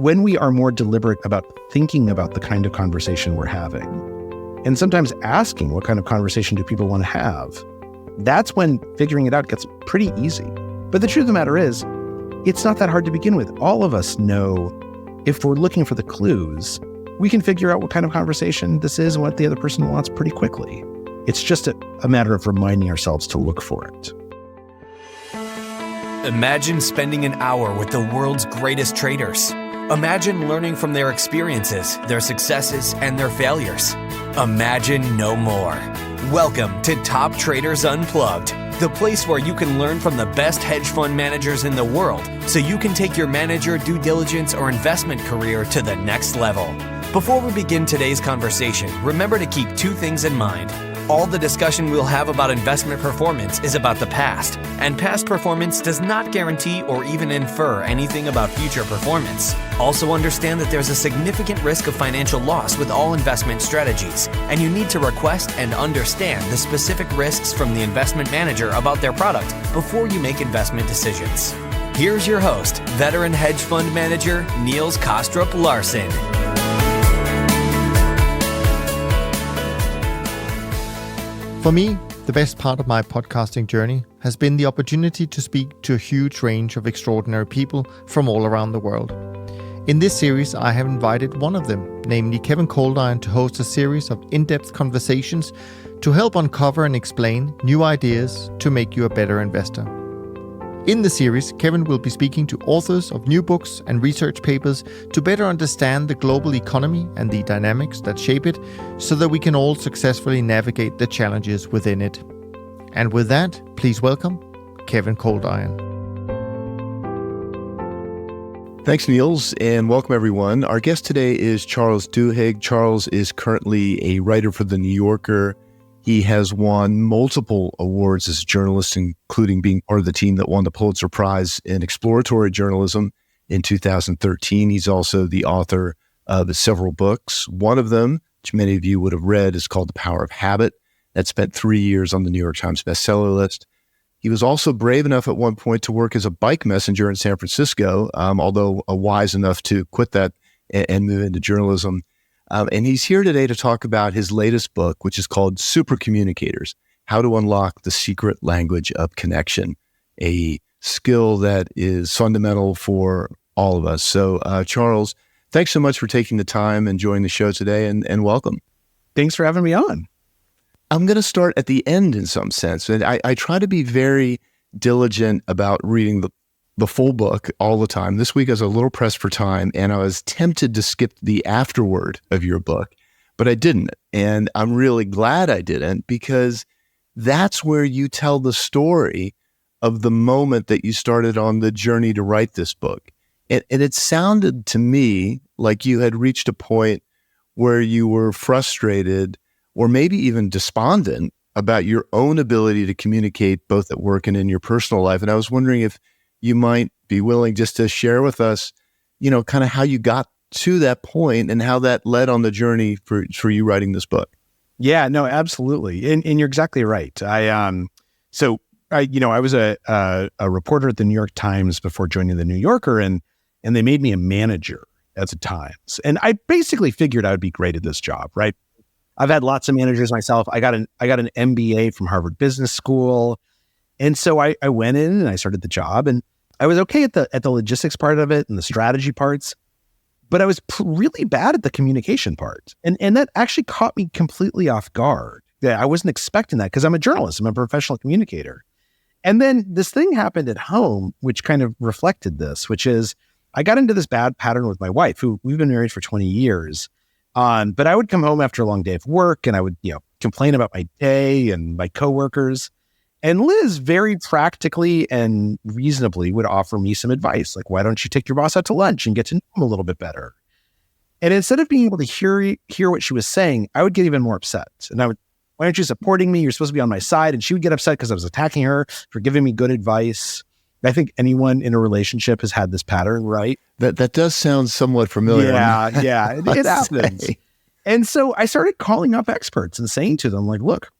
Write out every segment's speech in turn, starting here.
when we are more deliberate about thinking about the kind of conversation we're having, and sometimes asking what kind of conversation do people want to have, that's when figuring it out gets pretty easy. But the truth of the matter is, it's not that hard to begin with. All of us know if we're looking for the clues, we can figure out what kind of conversation this is and what the other person wants pretty quickly. It's just a matter of reminding ourselves to look for it. Imagine spending an hour with the world's greatest traders. Imagine learning from their experiences, their successes, and their failures. Imagine no more. Welcome to Top Traders Unplugged, the place where you can learn from the best hedge fund managers in the world so you can take your manager, due diligence, or investment career to the next level. Before we begin today's conversation, remember to keep two things in mind. All the discussion we'll have about investment performance is about the past, and past performance does not guarantee or even infer anything about future performance. Also understand that there's a significant risk of financial loss with all investment strategies, and you need to request and understand the specific risks from the investment manager about their product before you make investment decisions. Here's your host, veteran hedge fund manager Niels Kaastrup Larsen. For me, the best part of my podcasting journey has been the opportunity to speak to a huge range of extraordinary people from all around the world. In this series, I have invited one of them, namely Kevin Coldiron, to host a series of in-depth conversations to help uncover and explain new ideas to make you a better investor. In the series, Kevin will be speaking to authors of new books and research papers to better understand the global economy and the dynamics that shape it, so that we can all successfully navigate the challenges within it. And with that, please welcome Kevin Coldiron. Thanks, Niels, and welcome everyone. Our guest today is Charles Duhigg. Charles is currently a writer for The New Yorker. He has won multiple awards as a journalist, including being part of the team that won the Pulitzer Prize in exploratory journalism in 2013. He's also the author of several books. One of them, which many of you would have read, is called The Power of Habit. That spent 3 years on the New York Times bestseller list. He was also brave enough at one point to work as a bike messenger in San Francisco, although wise enough to quit that and move into journalism. And he's here today to talk about his latest book, which is called Supercommunicators: How to Unlock the Secret Language of Connection, a skill that is fundamental for all of us. So, Charles, thanks so much for taking the time and joining the show today, and welcome. Thanks for having me on. I'm going to start at the end in some sense. And I try to be very diligent about reading the full book all the time. This week I was a little pressed for time, and I was tempted to skip the afterword of your book, but I didn't. And I'm really glad I didn't, because that's where you tell the story of the moment that you started on the journey to write this book. And it sounded to me like you had reached a point where you were frustrated or maybe even despondent about your own ability to communicate both at work and in your personal life. And I was wondering if you might be willing just to share with us, kind of how you got to that point and how that led on the journey for you writing this book. Yeah, no, absolutely. And you're exactly right. I was a reporter at the New York Times before joining the New Yorker, and they made me a manager at the Times. And I basically figured I would be great at this job, right? I've had lots of managers myself. I got an MBA from Harvard Business School. And so I went in and I started the job, and I was okay at the logistics part of it and the strategy parts, but I was really bad at the communication part. And that actually caught me completely off guard. Yeah, I wasn't expecting that, because I'm a journalist. I'm a professional communicator. And then this thing happened at home, which kind of reflected this, which is I got into this bad pattern with my wife, who we've been married for 20 years. But I would come home after a long day of work, and I would, complain about my day and my coworkers. And Liz very practically and reasonably would offer me some advice, like, why don't you take your boss out to lunch and get to know him a little bit better? And instead of being able to hear what she was saying, I would get even more upset. And I would, why aren't you supporting me? You're supposed to be on my side. And she would get upset because I was attacking her for giving me good advice. I think anyone in a relationship has had this pattern, right? That does sound somewhat familiar. Yeah, it happens. And so I started calling up experts and saying to them, like, look,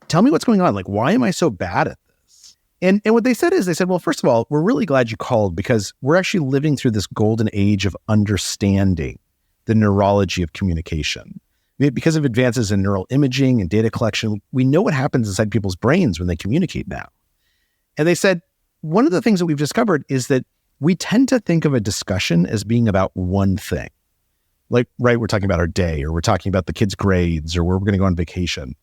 tell me what's going on. Like, why am I so bad at this? And what they said is, well, first of all, we're really glad you called because we're actually living through this golden age of understanding the neurology of communication. Because of advances in neural imaging and data collection, we know what happens inside people's brains when they communicate now. And they said, one of the things that we've discovered is that we tend to think of a discussion as being about one thing. Like, right, we're talking about our day, or we're talking about the kids' grades, or where we're going to go on vacation.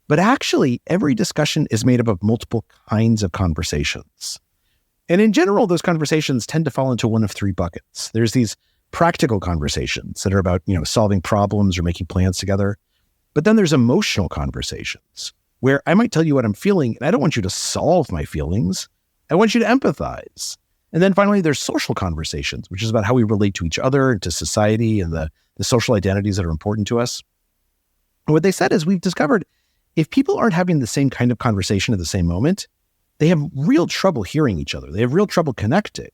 But actually, every discussion is made up of multiple kinds of conversations. And in general, those conversations tend to fall into one of three buckets. There's these practical conversations that are about, solving problems or making plans together. But then there's emotional conversations where I might tell you what I'm feeling, and I don't want you to solve my feelings. I want you to empathize. And then finally, there's social conversations, which is about how we relate to each other and to society and the social identities that are important to us. And what they said is we've discovered if people aren't having the same kind of conversation at the same moment, they have real trouble hearing each other. They have real trouble connecting.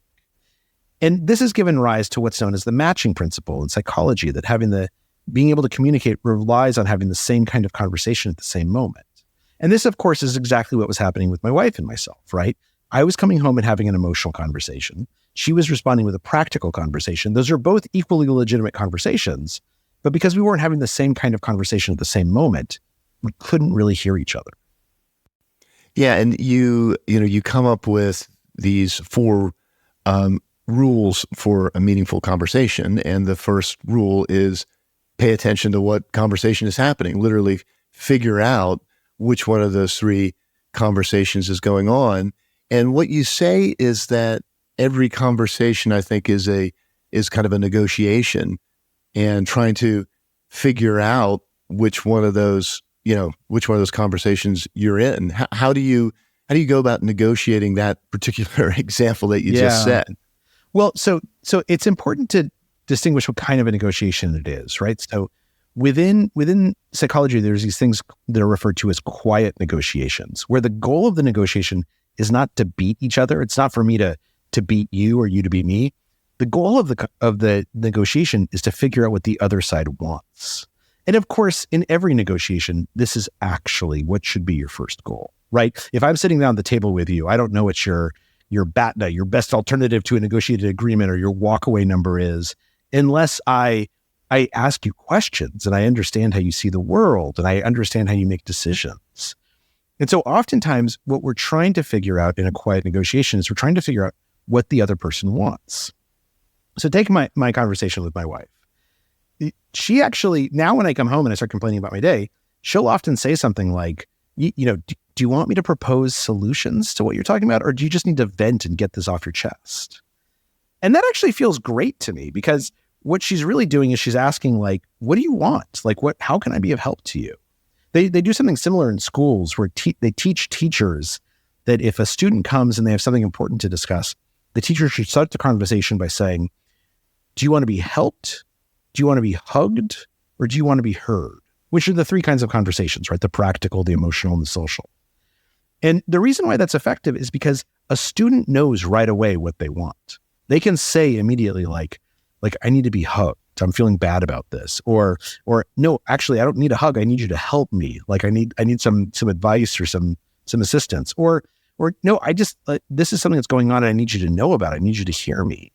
And this has given rise to what's known as the matching principle in psychology, that being able to communicate relies on having the same kind of conversation at the same moment. And this, of course, is exactly what was happening with my wife and myself, right? I was coming home and having an emotional conversation. She was responding with a practical conversation. Those are both equally legitimate conversations, but because we weren't having the same kind of conversation at the same moment, we couldn't really hear each other. Yeah, and you come up with these 4 rules for a meaningful conversation, and the first rule is pay attention to what conversation is happening. Literally figure out which one of those 3 conversations is going on. And what you say is that every conversation, I think, is kind of a negotiation, and trying to figure out which one of those conversations you're in. How do you go about negotiating that particular example that you just said? Well, so it's important to distinguish what kind of a negotiation it is, right? So within psychology, there's these things that are referred to as quiet negotiations, where the goal of the negotiation is not to beat each other. It's not for me to beat you or you to beat me. The goal of the negotiation is to figure out what the other side wants. And of course, in every negotiation, this is actually what should be your first goal, right? If I'm sitting down at the table with you, I don't know what your BATNA, your best alternative to a negotiated agreement, or your walkaway number is, unless I ask you questions and I understand how you see the world and I understand how you make decisions. And so oftentimes what we're trying to figure out in a quiet negotiation is we're trying to figure out what the other person wants. So take my conversation with my wife. She actually, now when I come home and I start complaining about my day, she'll often say something like, do you want me to propose solutions to what you're talking about? Or do you just need to vent and get this off your chest? And that actually feels great to me, because what she's really doing is she's asking, like, what do you want? Like, how can I be of help to you? They do something similar in schools where they teach teachers that if a student comes and they have something important to discuss, the teacher should start the conversation by saying, do you want to be helped? Do you want to be hugged? Or do you want to be heard? Which are the 3 kinds of conversations, right? The practical, the emotional, and the social. And the reason why that's effective is because a student knows right away what they want. They can say immediately, like, I need to be hugged. I'm feeling bad about this. Or no, actually, I don't need a hug. I need you to help me. Like, I need some advice or some assistance. Or no, I just, this is something that's going on and I need you to know about it. I need you to hear me.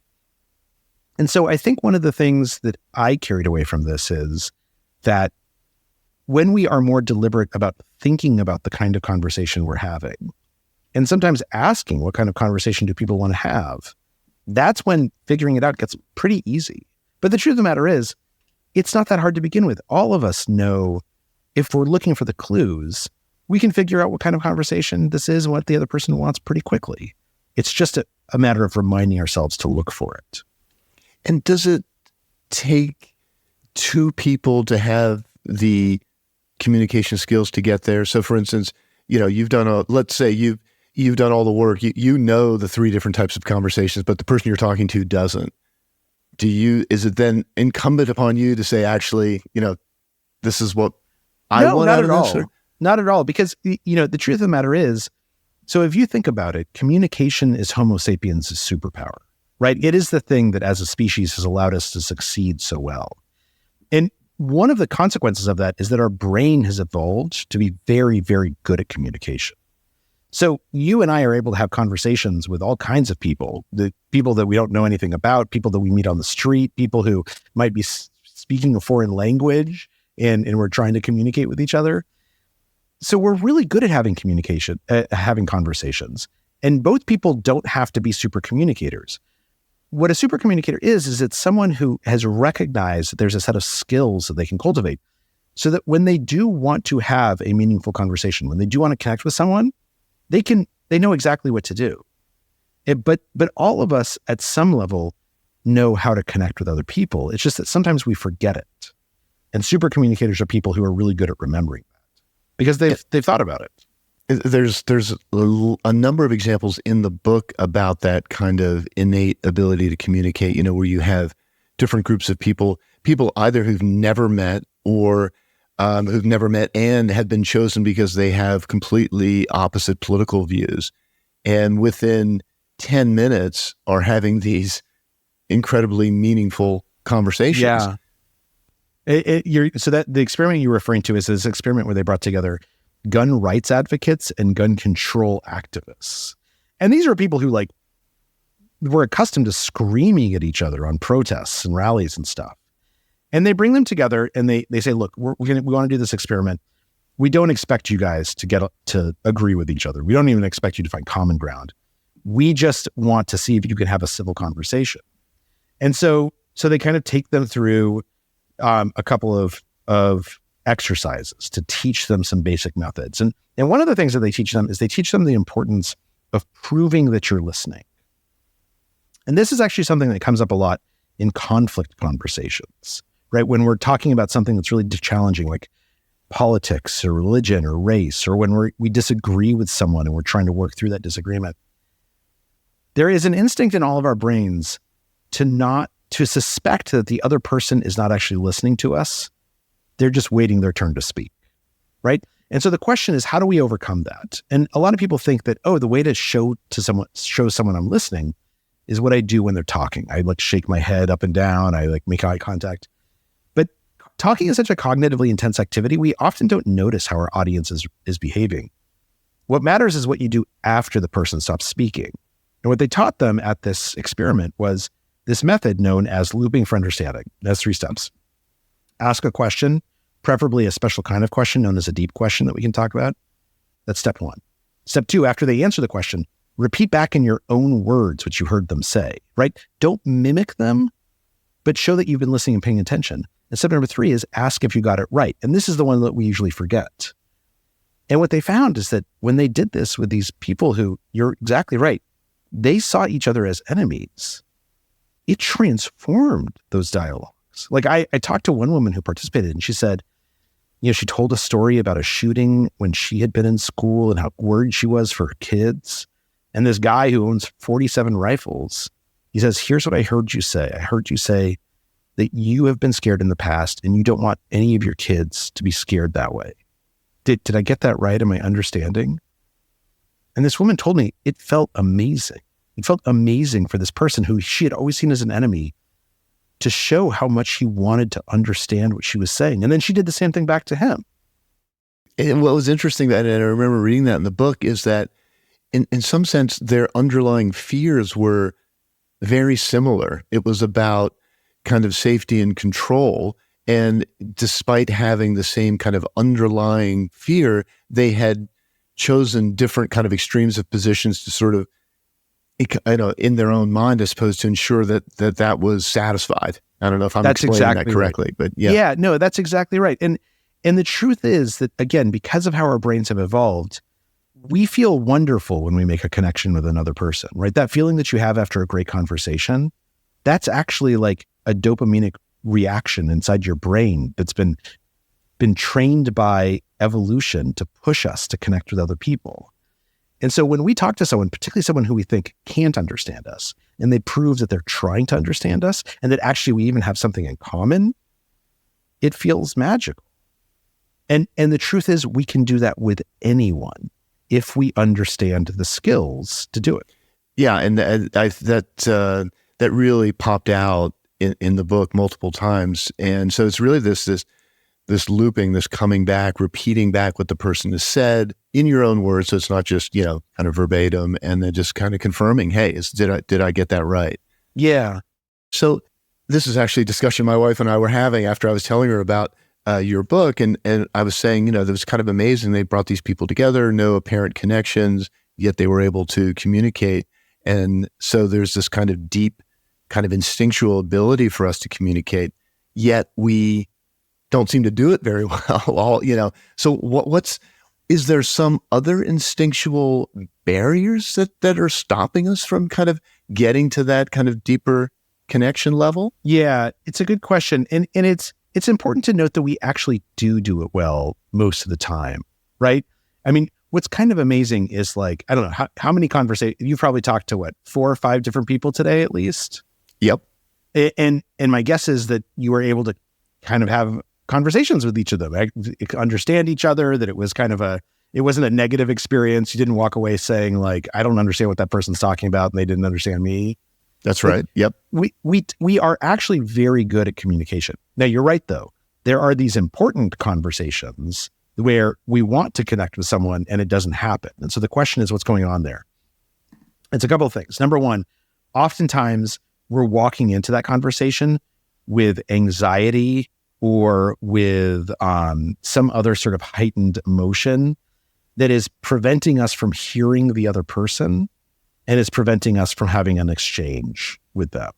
And so I think one of the things that I carried away from this is that when we are more deliberate about thinking about the kind of conversation we're having, and sometimes asking what kind of conversation do people want to have, that's when figuring it out gets pretty easy. But the truth of the matter is, it's not that hard to begin with. All of us know, if we're looking for the clues, we can figure out what kind of conversation this is and what the other person wants pretty quickly. It's just a matter of reminding ourselves to look for it. And does it take 2 people to have the communication skills to get there? So for instance, let's say you've done all the work, you know the 3 different types of conversations, but the person you're talking to doesn't. Is it then incumbent upon you to say, actually, this is what I want out of this? No, not at all. Because, the truth of the matter is, so if you think about it, communication is Homo sapiens' superpower, right? It is the thing that as a species has allowed us to succeed so well. And one of the consequences of that is that our brain has evolved to be very, very good at communication. So you and I are able to have conversations with all kinds of people, the people that we don't know anything about, people that we meet on the street, people who might be speaking a foreign language and we're trying to communicate with each other. So we're really good at having having conversations. And both people don't have to be super communicators. What a super communicator is it's someone who has recognized that there's a set of skills that they can cultivate so that when they do want to have a meaningful conversation, when they do want to connect with someone, they know exactly what to do. But all of us at some level know how to connect with other people. It's just that sometimes we forget it. And super communicators are people who are really good at remembering that because they've thought about it. There's a number of examples in the book about that kind of innate ability to communicate, where you have different groups of people either who've never met or who've never met and have been chosen because they have completely opposite political views. And within 10 minutes are having these incredibly meaningful conversations. Yeah. So that the experiment you're referring to is this experiment where they brought together gun rights advocates and gun control activists. And these are people who were accustomed to screaming at each other on protests and rallies and stuff. And they bring them together and they say, look, we want to do this experiment. We don't expect you guys to agree with each other. We don't even expect you to find common ground. We just want to see if you can have a civil conversation. And so they kind of take them through a couple of exercises to teach them some basic methods. And one of the things that they teach them is they teach them the importance of proving that you're listening. And this is actually something that comes up a lot in conflict conversations, right? When we're talking about something that's really challenging, like politics or religion or race, or when we disagree with someone and we're trying to work through that disagreement. There is an instinct in all of our brains to suspect that the other person is not actually listening to us. They're just waiting their turn to speak, right? And so the question is, how do we overcome that? And a lot of people think that, the way to show someone I'm listening is what I do when they're talking. I shake my head up and down. I make eye contact. But talking is such a cognitively intense activity. We often don't notice how our audience is behaving. What matters is what you do after the person stops speaking. And what they taught them at this experiment was this method known as looping for understanding. It has 3 steps. Ask a question, preferably a special kind of question known as a deep question that we can talk about. That's step 1. Step 2, after they answer the question, repeat back in your own words what you heard them say, right? Don't mimic them, but show that you've been listening and paying attention. And step number 3 is ask if you got it right. And this is the one that we usually forget. And what they found is that when they did this with these people who, you're exactly right, they saw each other as enemies. It transformed those dialogues. I talked to one woman who participated and she said, she told a story about a shooting when she had been in school and how worried she was for her kids. And this guy who owns 47 rifles, he says, here's what I heard you say. I heard you say that you have been scared in the past and you don't want any of your kids to be scared that way. Did I get that right? Am I understanding? And this woman told me it felt amazing. It felt amazing for this person who she had always seen as an enemy to show how much he wanted to understand what she was saying. And then she did the same thing back to him. And what was interesting, and I remember reading that in the book, is that in some sense, their underlying fears were very similar. It was about kind of safety and control. And despite having the same kind of underlying fear, they had chosen different kind of extremes of positions to sort of, in their own mind, I suppose, to ensure that was satisfied. I don't know if I'm explaining that correctly, right. But yeah. Yeah, no, that's exactly right. And the truth is that, again, because of how our brains have evolved, we feel wonderful when we make a connection with another person, right? That feeling that you have after a great conversation, that's actually like a dopaminic reaction inside your brain that's been trained by evolution to push us to connect with other people. And so when we talk to someone, particularly someone who we think can't understand us, and they prove that they're trying to understand us and that actually we even have something in common, it feels magical. And the truth is we can do that with anyone if we understand the skills to do it. Yeah, and that really popped out in the book multiple times. And so it's really this this looping, this coming back, repeating back what the person has said in your own words. So it's not just, kind of verbatim, and then just kind of confirming, hey, did I get that right? Yeah. So this is actually a discussion my wife and I were having after I was telling her about your book. And I was saying, that was kind of amazing. They brought these people together, no apparent connections, yet they were able to communicate. And so there's this kind of deep, kind of instinctual ability for us to communicate, yet we don't seem to do it very well. So is there some other instinctual barriers that are stopping us from kind of getting to that kind of deeper connection level? Yeah, it's a good question. And it's important to note that we actually do it well most of the time, right? I mean, what's kind of amazing is like, I don't know, how many conversations, you've probably talked to 4 or 5 different people today at least? Yep. And my guess is that you were able to kind of have conversations with each of them, understand each other, that it was kind of it wasn't a negative experience. You didn't walk away saying like, I don't understand what that person's talking about and they didn't understand me. That's right. Yep. We are actually very good at communication. Now, you're right, though. There are these important conversations where we want to connect with someone and it doesn't happen. And so the question is, what's going on there? It's a couple of things. Number one, oftentimes we're walking into that conversation with anxiety or with some other sort of heightened emotion that is preventing us from hearing the other person and is preventing us from having an exchange with them.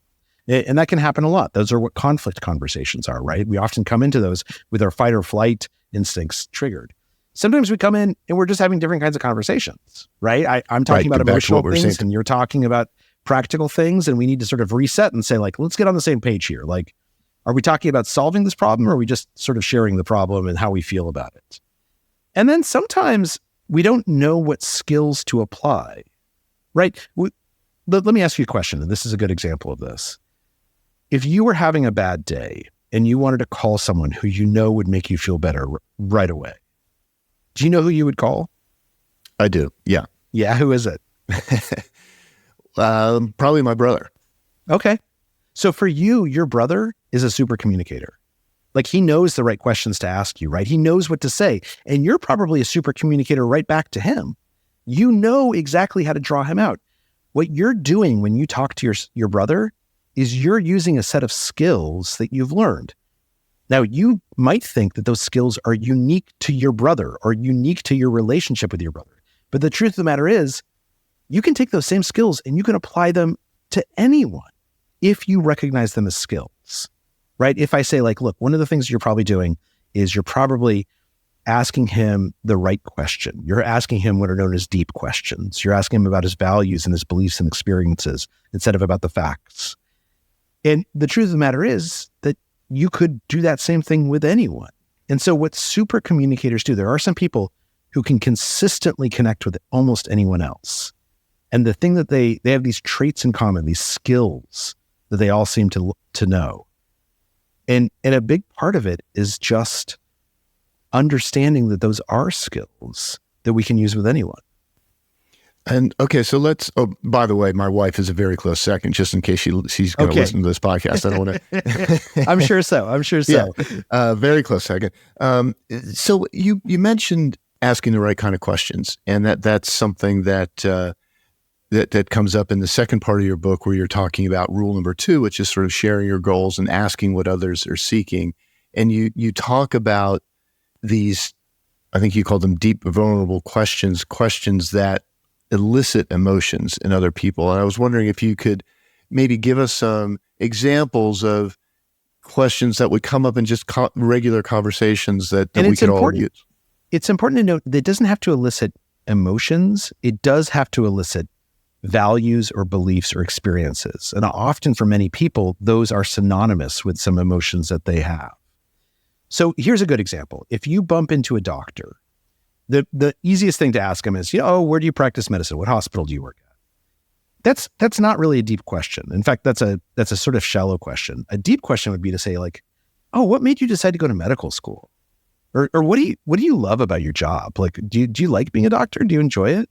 And that can happen a lot. Those are what conflict conversations are, right? We often come into those with our fight or flight instincts triggered. Sometimes we come in and we're just having different kinds of conversations, right? I'm talking about emotional things and you're talking about practical things, and we need to sort of reset and say like, let's get on the same page here. Like, are we talking about solving this problem, or are we just sort of sharing the problem and how we feel about it? And then sometimes we don't know what skills to apply, right? Let me ask you a question, and this is a good example of this. If you were having a bad day and you wanted to call someone who you know would make you feel better right away, do you know who you would call? I do. Yeah. Yeah. Who is it? Probably my brother. Okay. So for you, your brother is a super communicator. Like, he knows the right questions to ask you, right? He knows what to say. And you're probably a super communicator right back to him. You know exactly how to draw him out. What you're doing when you talk to your brother is you're using a set of skills that you've learned. Now, you might think that those skills are unique to your brother or unique to your relationship with your brother. But the truth of the matter is, you can take those same skills and you can apply them to anyone if you recognize them as skills, right? If I say like, look, one of the things you're probably doing is you're probably asking him the right question. You're asking him what are known as deep questions. You're asking him about his values and his beliefs and experiences instead of about the facts. And the truth of the matter is that you could do that same thing with anyone. And so what super communicators do, there are some people who can consistently connect with almost anyone else. And the thing that they have these traits in common, these skills that they all seem to know. And a big part of it is just understanding that those are skills that we can use with anyone. And okay, so by the way, my wife is a very close second, just in case she's going to listen to this podcast. I don't want to. I'm sure so. Yeah, very close second. So you mentioned asking the right kind of questions, and that's something that comes up in the second part of your book, where you're talking about rule number 2, which is sort of sharing your goals and asking what others are seeking. And you talk about these, I think you call them deep, vulnerable questions that elicit emotions in other people. And I was wondering if you could maybe give us some examples of questions that would come up in just regular conversations that we could all use. It's important to note that it doesn't have to elicit emotions. It does have to elicit values or beliefs or experiences. And often for many people, those are synonymous with some emotions that they have. So here's a good example. If you bump into a doctor, the easiest thing to ask them is, where do you practice medicine? What hospital do you work at? That's not really a deep question. In fact, that's a sort of shallow question. A deep question would be to say like, oh, what made you decide to go to medical school? Or what do you love about your job? Like, do you like being a doctor? Do you enjoy it?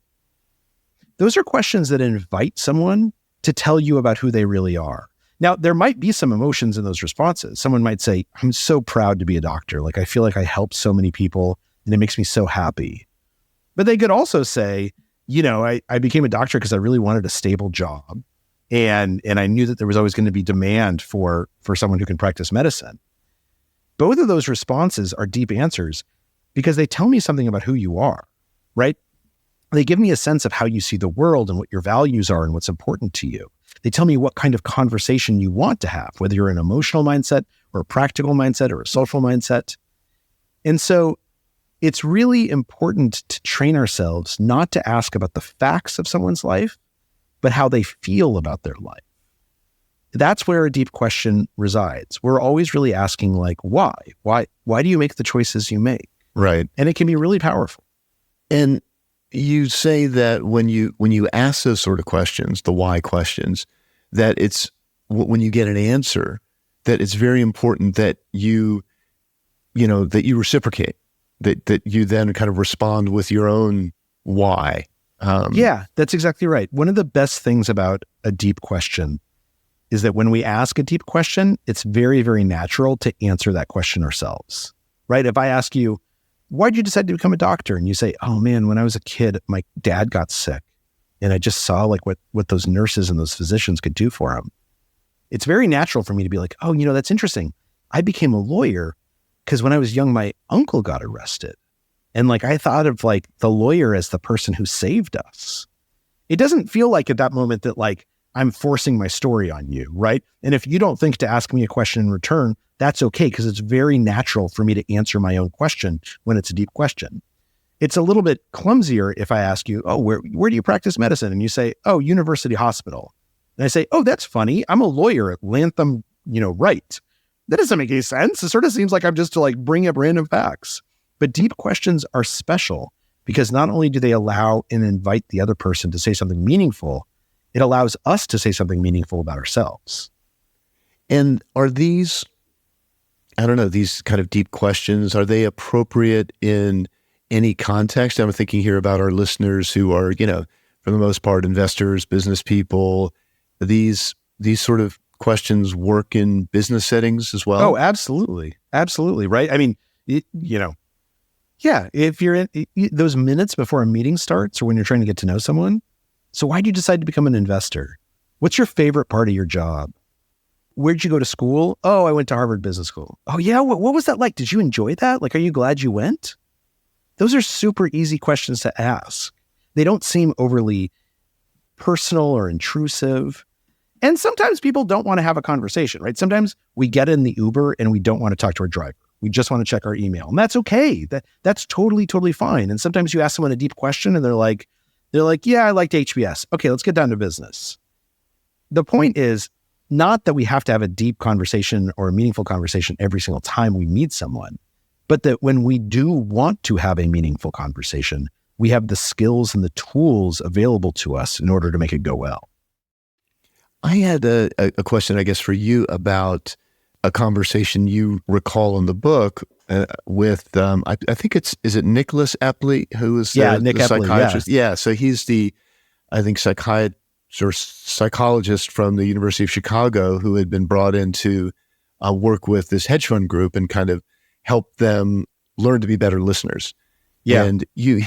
Those are questions that invite someone to tell you about who they really are. Now, there might be some emotions in those responses. Someone might say, I'm so proud to be a doctor. Like, I feel like I helped so many people and it makes me so happy. But they could also say, I became a doctor because I really wanted a stable job. And I knew that there was always going to be demand for someone who can practice medicine. Both of those responses are deep answers because they tell me something about who you are, right? They give me a sense of how you see the world and what your values are and what's important to you. They tell me what kind of conversation you want to have, whether you're an emotional mindset or a practical mindset or a social mindset. And so it's really important to train ourselves not to ask about the facts of someone's life, but how they feel about their life. That's where a deep question resides. We're always really asking, like, why? Why do you make the choices you make? Right. And it can be really powerful. And you say that when you ask those sort of questions, the why questions, that it's when you get an answer, that it's very important that you reciprocate, that you then kind of respond with your own why. Yeah, that's exactly right. One of the best things about a deep question is that when we ask a deep question, it's very, very natural to answer that question ourselves, right? If I ask you, why did you decide to become a doctor? And you say, oh man, when I was a kid, my dad got sick and I just saw like what those nurses and those physicians could do for him. It's very natural for me to be like, oh, that's interesting. I became a lawyer because when I was young, my uncle got arrested. And like, I thought of like the lawyer as the person who saved us. It doesn't feel like at that moment that like I'm forcing my story on you, right? And if you don't think to ask me a question in return, that's okay, because it's very natural for me to answer my own question when it's a deep question. It's a little bit clumsier if I ask you, oh, where do you practice medicine? And you say, oh, University Hospital. And I say, oh, that's funny. I'm a lawyer at Latham, Wright. That doesn't make any sense. It sort of seems like I'm just to like bring up random facts. But deep questions are special because not only do they allow and invite the other person to say something meaningful, it allows us to say something meaningful about ourselves. And are these, these kind of deep questions, are they appropriate in any context? I'm thinking here about our listeners who are, for the most part, investors, business people. These sort of questions work in business settings as well? Oh, absolutely. Absolutely. Right. I mean, yeah, if you're in those minutes before a meeting starts or when you're trying to get to know someone. So why did you decide to become an investor? What's your favorite part of your job? Where'd you go to school? Oh, I went to Harvard Business School. Oh yeah, what was that like? Did you enjoy that? Like, are you glad you went? Those are super easy questions to ask. They don't seem overly personal or intrusive. And sometimes people don't want to have a conversation, right? Sometimes we get in the Uber and we don't want to talk to our driver. We just want to check our email. And that's okay. That's totally, totally fine. And sometimes you ask someone a deep question and they're like, yeah, I liked HBS. Okay, let's get down to business. The point is not that we have to have a deep conversation or a meaningful conversation every single time we meet someone, but that when we do want to have a meaningful conversation, we have the skills and the tools available to us in order to make it go well. I had a question, I guess, for you about a conversation you recall in the book with, I think is it Nicholas Epley, who is the psychiatrist? Yeah. Yeah, so he's the, I think, psychologist from the University of Chicago who had been brought in to work with this hedge fund group and kind of help them learn to be better listeners. Yeah. And you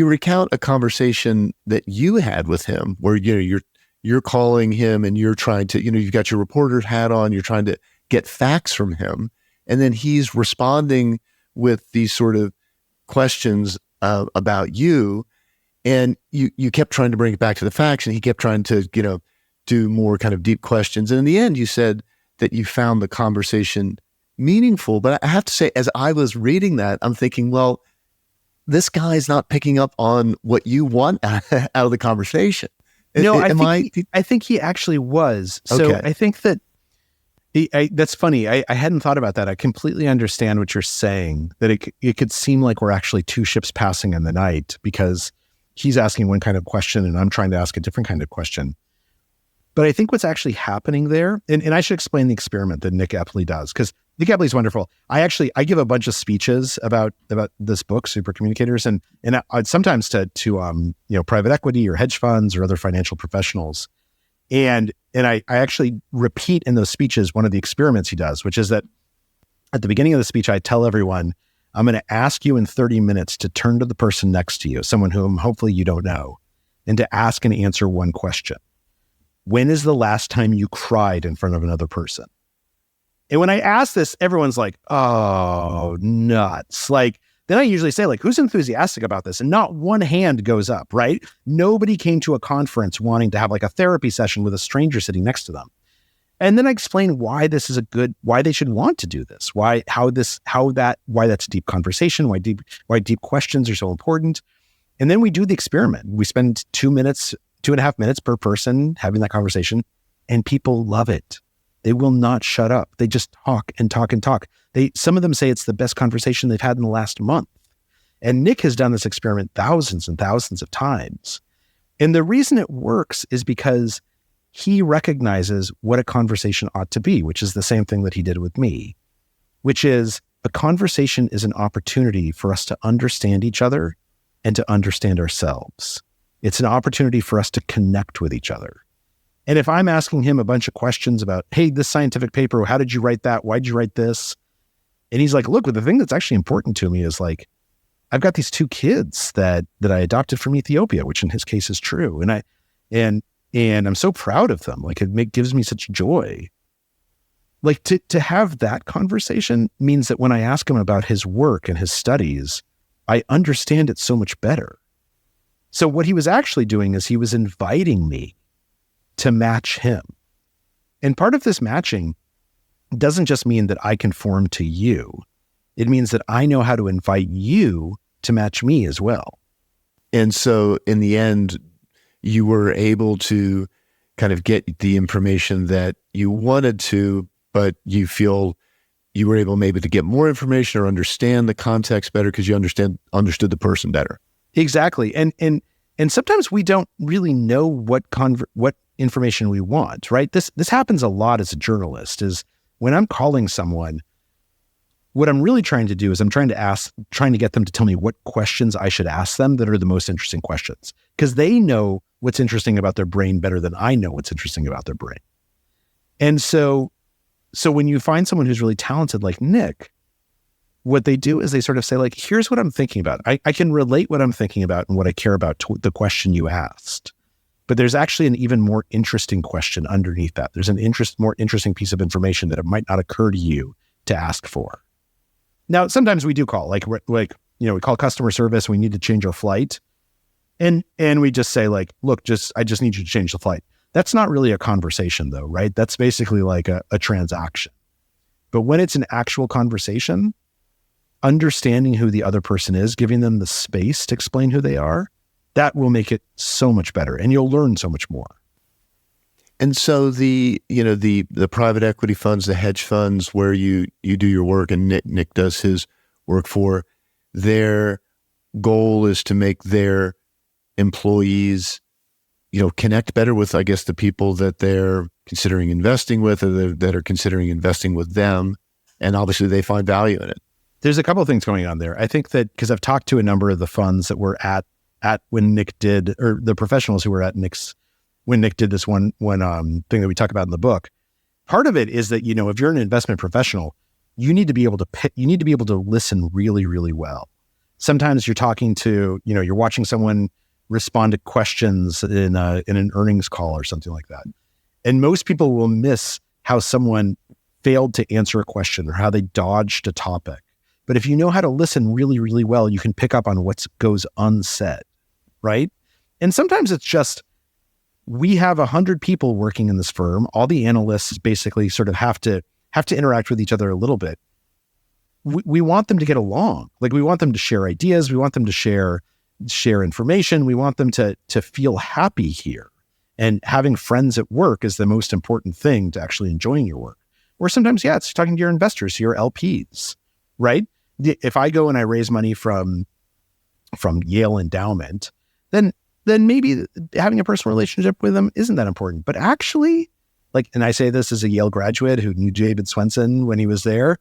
recount a conversation that you had with him where you're calling him and you're trying to, you've got your reporter's hat on, you're trying to get facts from him. And then he's responding with these sort of questions about you. And you kept trying to bring it back to the facts and he kept trying to, do more kind of deep questions. And in the end, you said that you found the conversation meaningful. But I have to say, as I was reading that, I'm thinking, well, this guy's not picking up on what you want out of the conversation. No, I think he actually was. So okay. I think that that's funny. I hadn't thought about that. I completely understand what you're saying, that it could seem like we're actually two ships passing in the night because he's asking one kind of question and I'm trying to ask a different kind of question. But I think what's actually happening there, and I should explain the experiment that Nick Epley does, because Nick Epley is wonderful. I give a bunch of speeches about this book, Supercommunicators, and sometimes to private equity or hedge funds or other financial professionals. And I actually repeat in those speeches one of the experiments he does, which is that at the beginning of the speech, I tell everyone, I'm going to ask you in 30 minutes to turn to the person next to you, someone whom hopefully you don't know, and to ask and answer one question. When is the last time you cried in front of another person? And when I ask this, everyone's like, oh, nuts. Like, then I usually say, like, who's enthusiastic about this? And not one hand goes up, right? Nobody came to a conference wanting to have like a therapy session with a stranger sitting next to them. And then I explain why this is why they should want to do this, why that's a deep conversation, why deep questions are so important. And then we do the experiment. We spend 2.5 minutes per person having that conversation, and people love it. They will not shut up. They just talk and talk and talk. Some of them say it's the best conversation they've had in the last month. And Nick has done this experiment thousands and thousands of times. And the reason it works is because he recognizes what a conversation ought to be, which is the same thing that he did with me, which is a conversation is an opportunity for us to understand each other and to understand ourselves. It's an opportunity for us to connect with each other. And if I'm asking him a bunch of questions about, hey, this scientific paper, how did you write that? Why'd you write this? And he's like, look, the thing that's actually important to me is like, I've got these 2 kids that I adopted from Ethiopia, which in his case is true. And I'm so proud of them. Like gives me such joy. Like to have that conversation means that when I ask him about his work and his studies, I understand it so much better. So what he was actually doing is he was inviting me to match him. And part of this matching doesn't just mean that I conform to you. It means that I know how to invite you to match me as well. And so in the end, you were able to kind of get the information that you wanted to, but you feel you were able maybe to get more information or understand the context better because you understood the person better. Exactly. And sometimes we don't really know what information we want, right? This happens a lot as a journalist. Is when I'm calling someone, what I'm really trying to do is I'm trying to get them to tell me what questions I should ask them that are the most interesting questions, because they know what's interesting about their brain better than I know what's interesting about their brain. And so when you find someone who's really talented like Nick, what they do is they sort of say, like, here's what I'm thinking about. I can relate what I'm thinking about and what I care about to the question you asked. But there's actually an even more interesting question underneath that. There's more interesting piece of information that it might not occur to you to ask for. Now, sometimes we do call, like we call customer service. We need to change our flight, and we just say, like, look, I just need you to change the flight. That's not really a conversation, though, right? That's basically like a transaction. But when it's an actual conversation, understanding who the other person is, giving them the space to explain who they are, that will make it so much better, and you'll learn so much more. And so the private equity funds, the hedge funds where you do your work and Nick does his work for, their goal is to make their employees, connect better with, I guess, the people that they're considering investing with or that are considering investing with them. And obviously they find value in it. There's a couple of things going on there. I think that because I've talked to a number of the funds that were at when Nick did, or the professionals who were at when Nick did this one thing that we talk about in the book. Part of it is that, if you're an investment professional, you need to be able to listen really, really well. Sometimes you're talking to, you're watching someone respond to questions in an earnings call or something like that. And most people will miss how someone failed to answer a question or how they dodged a topic. But if you know how to listen really, really well, you can pick up on what goes unsaid, right? And sometimes it's just, we have 100 people working in this firm. All the analysts basically sort of have to interact with each other a little bit. We want them to get along. Like, we want them to share ideas. We want them to share information. We want them to feel happy here. And having friends at work is the most important thing to actually enjoying your work. Or sometimes, it's talking to your investors, your LPs, right? If I go and I raise money from Yale Endowment, then maybe having a personal relationship with them isn't that important. But actually, and I say this as a Yale graduate who knew David Swenson when he was there,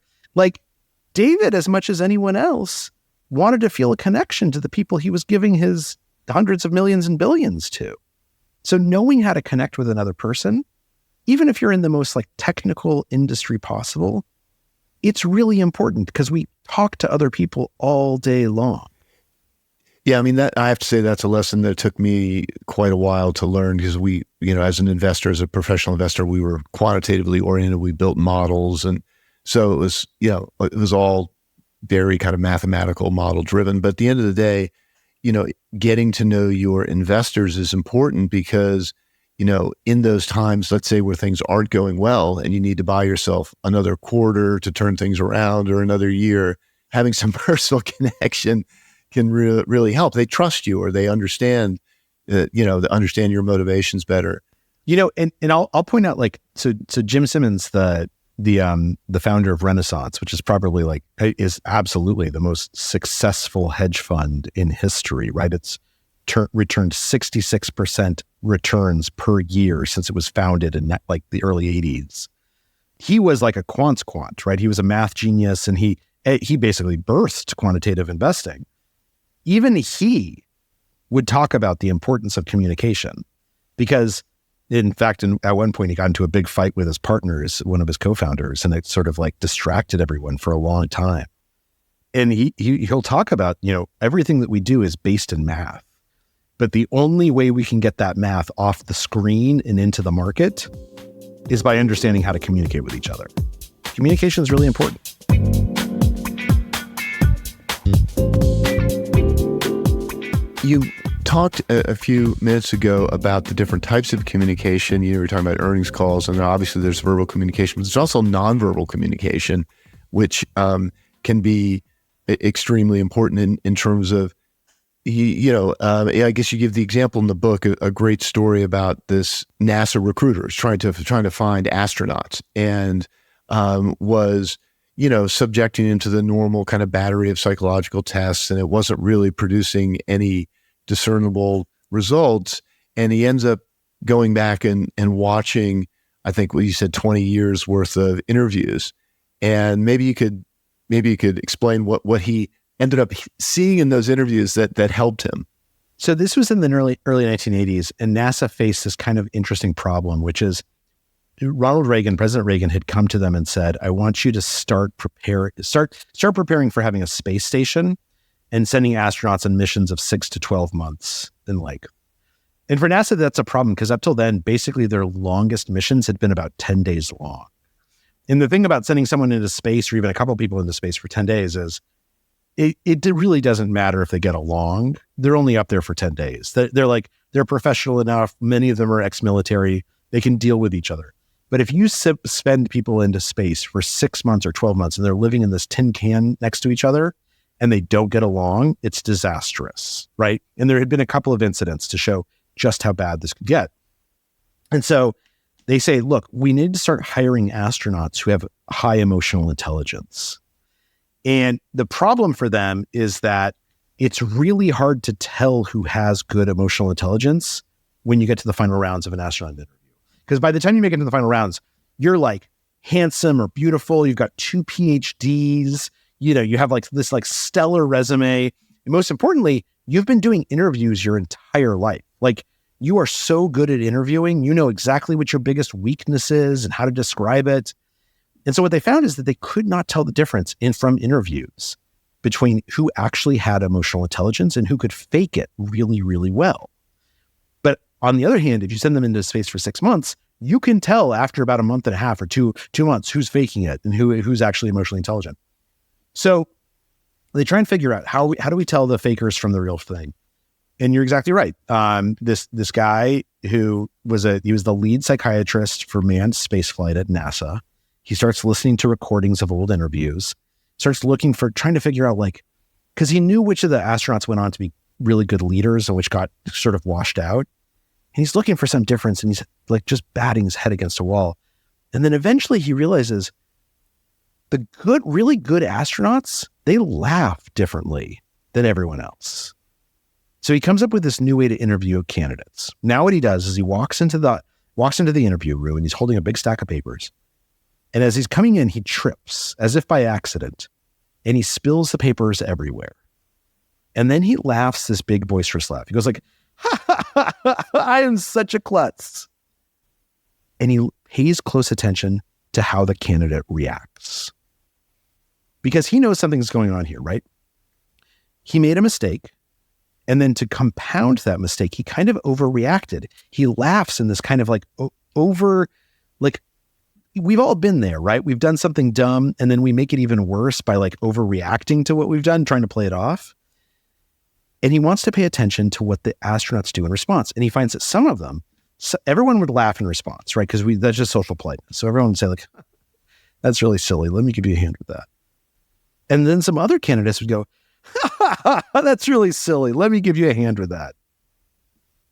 David, as much as anyone else, wanted to feel a connection to the people he was giving his hundreds of millions and billions to. So knowing how to connect with another person, even if you're in the most like technical industry possible, it's really important because we talk to other people all day long. Yeah, I mean, that I have to say that's a lesson that took me quite a while to learn because we, as an investor, as a professional investor, we were quantitatively oriented. We built models. And so it was, it was all very kind of mathematical model driven. But at the end of the day, getting to know your investors is important because, in those times, let's say where things aren't going well and you need to buy yourself another quarter to turn things around or another year, having some personal connection can really help. They trust you or they understand, they understand your motivations better. And I'll point out so Jim Simmons, the founder of Renaissance, which is probably is absolutely the most successful hedge fund in history, right? It's returned 66% returns per year since it was founded in the early 80s. He was like a quant, right? He was a math genius and he basically birthed quantitative investing. Even he would talk about the importance of communication because, in fact, at one point he got into a big fight with his partners, one of his co-founders, and it sort of distracted everyone for a long time. And he'll talk about, everything that we do is based in math, but the only way we can get that math off the screen and into the market is by understanding how to communicate with each other. Communication is really important. You talked a few minutes ago about the different types of communication. You were talking about earnings calls, and obviously there's verbal communication, but there's also nonverbal communication, which can be extremely important in terms of, I guess you give the example in the book, a great story about this NASA recruiters trying to find astronauts and was subjecting him to the normal kind of battery of psychological tests, and it wasn't really producing any discernible results. And he ends up going back and watching, I think what you said, 20 years worth of interviews. And maybe you could explain what he ended up seeing in those interviews that helped him. So this was in the early 1980s, and NASA faced this kind of interesting problem, which is President Reagan had come to them and said, I want you to start preparing for having a space station and sending astronauts on missions of 6 to 12 months in length. And for NASA, that's a problem because up till then, basically their longest missions had been about 10 days long. And the thing about sending someone into space or even a couple of people into space for 10 days is it really doesn't matter if they get along. They're only up there for 10 days. They're professional enough. Many of them are ex-military. They can deal with each other. But if you spend people into space for 6 months or 12 months and they're living in this tin can next to each other and they don't get along, it's disastrous, right? And there had been a couple of incidents to show just how bad this could get. And so they say, look, we need to start hiring astronauts who have high emotional intelligence. And the problem for them is that it's really hard to tell who has good emotional intelligence when you get to the final rounds of an astronaut interview. Because by the time you make it to the final rounds, you're handsome or beautiful. You've got 2 PhDs. You have this stellar resume. And most importantly, you've been doing interviews your entire life. You are so good at interviewing. You know exactly what your biggest weakness is and how to describe it. And so what they found is that they could not tell the difference from interviews between who actually had emotional intelligence and who could fake it really, really well. But on the other hand, if you send them into space for 6 months, you can tell after about a month and a half or two months who's faking it and who's actually emotionally intelligent. So they try and figure out how do we tell the fakers from the real thing? And you're exactly right. This guy who was the lead psychiatrist for manned spaceflight at NASA. He starts listening to recordings of old interviews, starts trying to figure out because he knew which of the astronauts went on to be really good leaders and which got sort of washed out. And he's looking for some difference and he's just batting his head against a wall. And then eventually he realizes the really good astronauts, they laugh differently than everyone else. So he comes up with this new way to interview candidates. Now what he does is he walks into the interview room and he's holding a big stack of papers. And as he's coming in, he trips as if by accident and he spills the papers everywhere. And then he laughs this big boisterous laugh. He goes ha ha I am such a klutz. And he pays close attention to how the candidate reacts. Because he knows something's going on here, right? He made a mistake. And then to compound that mistake, he kind of overreacted. He laughs in this kind of we've all been there, right? We've done something dumb and then we make it even worse by overreacting to what we've done, trying to play it off. And he wants to pay attention to what the astronauts do in response. And he finds that some of them, everyone would laugh in response, right? Because that's just social politeness. So everyone would say that's really silly. Let me give you a hand with that. And then some other candidates would go, that's really silly. Let me give you a hand with that.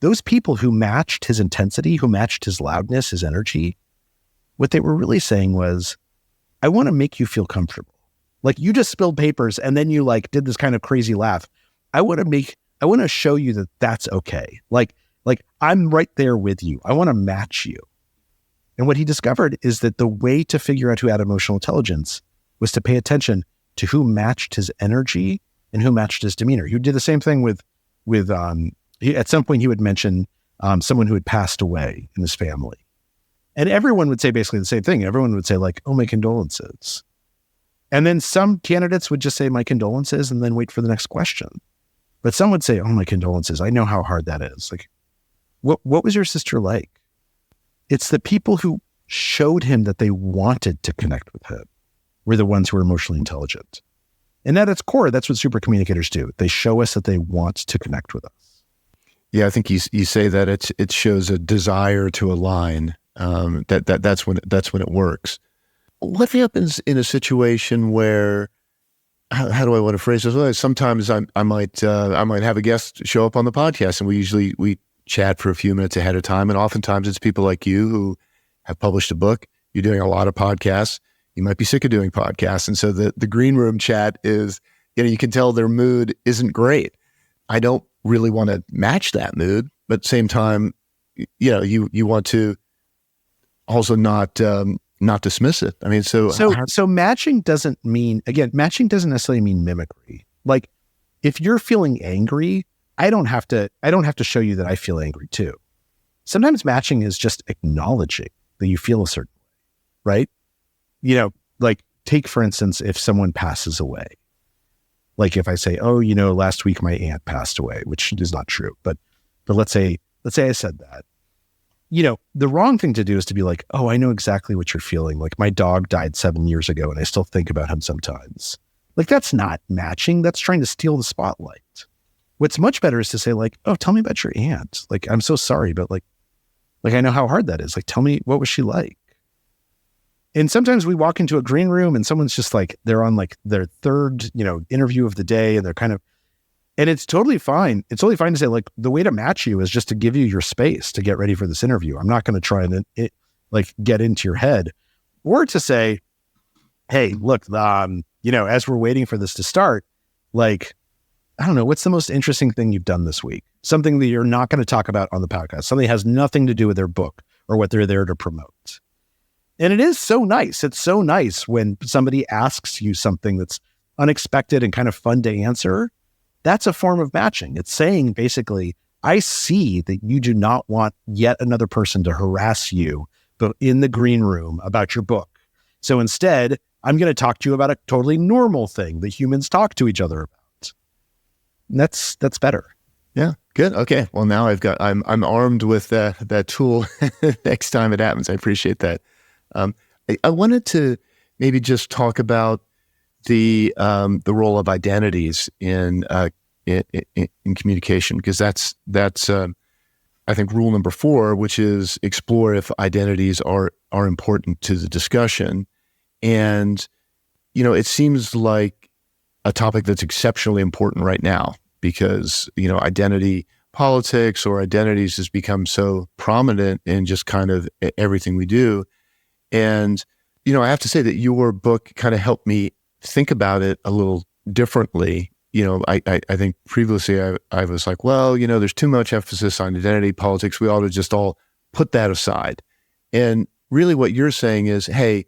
Those people who matched his intensity, who matched his loudness, his energy, what they were really saying was, I want to make you feel comfortable. You just spilled papers and then you did this kind of crazy laugh. I want to show you that that's okay. I'm right there with you. I want to match you. And what he discovered is that the way to figure out who had emotional intelligence was to pay attention to who matched his energy and who matched his demeanor. He did the same thing with at some point he would mention someone who had passed away in his family. And everyone would say basically the same thing. Everyone would say oh, my condolences. And then some candidates would just say my condolences and then wait for the next question. But some would say, oh, my condolences. I know how hard that is. What was your sister like? It's the people who showed him that they wanted to connect with him were the ones who were emotionally intelligent. And at its core, that's what supercommunicators do. They show us that they want to connect with us. Yeah, I think you say that it shows a desire to align. That's when it works. What happens in a situation where, how do I want to phrase this? Well, sometimes I might have a guest show up on the podcast, and we chat for a few minutes ahead of time, and oftentimes it's people like you who have published a book. You're doing a lot of podcasts. You might be sick of doing podcasts, and so the green room chat is, you can tell their mood isn't great. I don't really want to match that mood, but at the same time, you want to also not dismiss it. I mean, so matching doesn't necessarily mean mimicry. If you're feeling angry, I don't have to show you that I feel angry too. Sometimes matching is just acknowledging that you feel a certain way, right? Take for instance, if someone passes away, if I say, oh, last week my aunt passed away, which is not true, but let's say I said that. The wrong thing to do is to be oh, I know exactly what you're feeling. My dog died 7 years ago and I still think about him sometimes. That's not matching. That's trying to steal the spotlight. What's much better is to say oh, tell me about your aunt. I'm so sorry, but I know how hard that is. Tell me, what was she like? And sometimes we walk into a green room and someone's just they're on their third, interview of the day, and they're kind of, and it's totally fine. It's totally fine to say the way to match you is just to give you your space to get ready for this interview. I'm not going to try and get into your head, or to say, hey, look, as we're waiting for this to start, I don't know, what's the most interesting thing you've done this week? Something that you're not going to talk about on the podcast, something that has nothing to do with their book or what they're there to promote. And it is so nice. It's so nice when somebody asks you something that's unexpected and kind of fun to answer. That's a form of matching. It's saying basically, I see that you do not want yet another person to harass you but in the green room about your book. So instead, I'm going to talk to you about a totally normal thing that humans talk to each other about. And that's better. Yeah, good. Okay. Well, now I'm armed with that tool next time it happens. I appreciate that. I wanted to maybe just talk about the role of identities in communication, because that's I think rule number 4, which is explore if identities are important to the discussion. And it seems like a topic that's exceptionally important right now, because identity politics or identities has become so prominent in just kind of everything we do. And I have to say that your book kind of helped me think about it a little differently. I think previously I was like, well, there's too much emphasis on identity politics. We ought to just all put that aside. And really what you're saying is, hey,